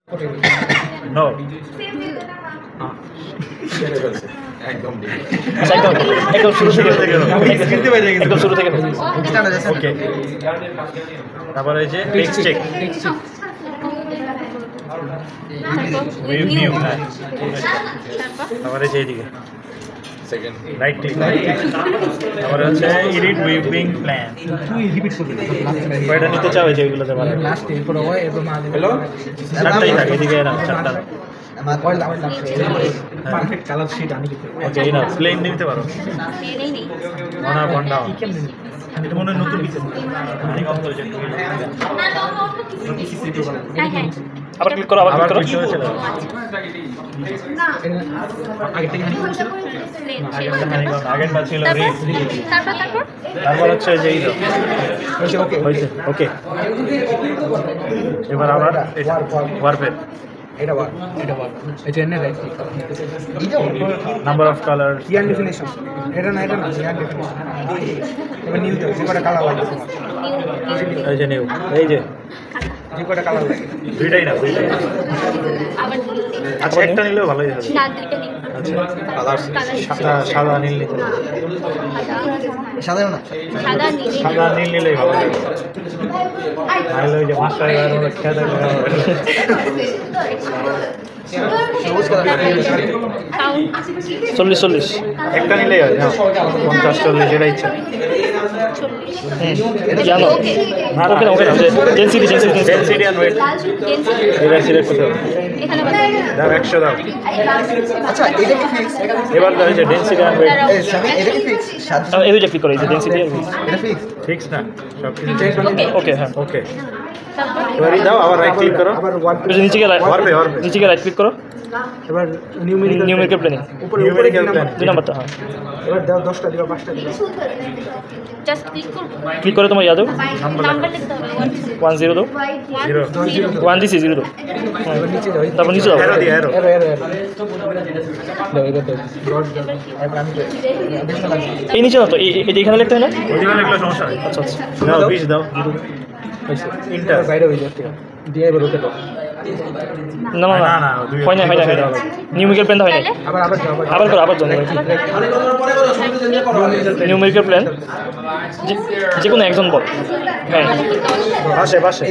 no একদম শুরু থেকে ওকে তারপরে এই যে টেক্সট চেক নিউ তারপরে যে এইদিকে সেকেন্ড রাইট ক্লিক তারপরে হচ্ছে এডিট উইপিং প্ল্যান কয়টা নিতে চাও যে এগুলোতে পারে লাস্ট এরপর হয় এবং হ্যালো চারটাই থাকে এদিকে না চারটা পারফেক্ট কালার শিট আনি ওকে এই না প্লেন নিতে পারো ওয়ান আপ ওয়ান ডাউন এটা মনে হয় নতুন কিছু আমি কম করে যাই আবার ক্লিক করো আবার ক্লিক করো চলে না আগে থেকে আগেরটা ছিল তারপর হচ্ছে যে এই ওকে ওকে এবার আবার ওয়ারপের এটা এটা এনে right click number of colour ইয়ান ডেফিনিশন এটা না ইয়ান ডেফিনিশন এবার নিউ দাও যেটা কালার লাগে এই যে নিউ এই যে যেটা কালার লাগে দুইটাই না আচ্ছা একটা নিলেও ভালোই হবে না দুইটা নিন আচ্ছা কালার সাদা নীল নিতে সাদা না সাদা নীল নিলেই ভালো হবে তাহলে ওই যে মাস্টার এর খেলা চল্লিশ একটা নিলেই হয় 50-40 যেটা ইচ্ছা জানো ওকে ডেনসিটি অ্যান্ড ওয়েট এটা সিলেক্ট করতে হবে দাও 100 দাও আচ্ছা এটা কি ফিক্স এবার দাও যে ডেনসিটি অ্যান্ড ওয়েট এটা কি ফিক্স এই দুইটা ক্লিক করো এই যে ডেনসিটি এটা ফিক্স না সব কিছু ওকে হ্যাঁ ওকে এবার দাও আবার রাইট ক্লিক করো আবার নিচে গিয়ে রাইট ক্লিক করো এবার নিউমেরিক্যাল প্ল্যানিং নিউমেরিক্যাল প্ল্যান দুই নাম্বারটা হ্যাঁ এবার দাও 10টা দিবা 5টা দিবা জাস্ট ক্লিক করো তোমার ইয়াদ নাম্বার লিখতে হবে 10 দাও 1 দিছি 0 দাও এবার নিচে দাও তারপর নিচে দাও এরো দাও এটা দাও এবার আমি এই নিচে দাও তো এই এখানে লিখতে হয় না ওইখানে লিখলে সমস্যা হয় আচ্ছা দাও 20 দাও ইন্টার বাইরে হয়ে যাচ্ছে দিয়ে এবার ওকে দাও না হয় না নিউমেরিক্যাল প্ল্যান হয় না আবার করো নিউমেরিক্যাল প্ল্যান যে কোনো একজন বল হ্যাঁ পাশে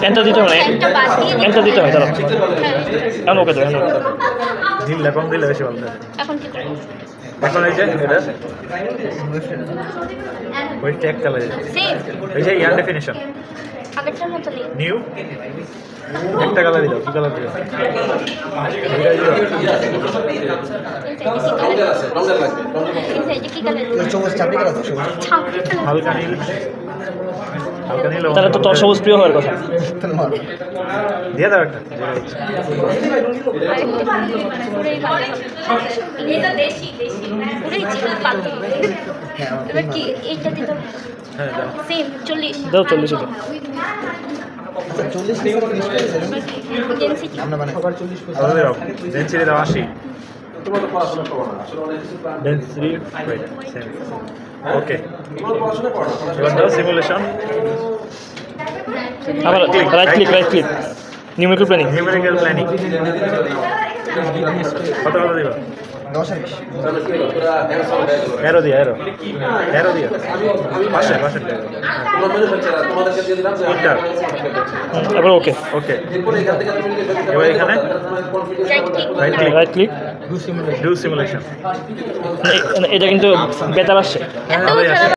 এন্টার দিতে হয় দাঁড়াও এখন ওকে দাও দিলে বেশি ভালো এখন এই যে এটা ওই ট্যাগ কালার এই যে ইয়ার ডেফিনিশন আগেরটার মতো নিউ একটা কালার দাও কি কালার দিও হালকা নীল তাহলে তো তোর সবুজ প্রিয় হওয়ার কথা দিয়ে দাও একটা দাও 40 ডেনসিটি দাও 80 ডেনসিটি ওকে এবার দাও সিমুলেশন আবার রাইট ক্লিক নিউমেরিক্যাল প্ল্যানিং কত দিবা 10 এরো দিয়া পাশে এবার ওকে এবার এখানে রাইট ক্লিক ডু সিমুলেশন এটা কিন্তু বেতার আসছে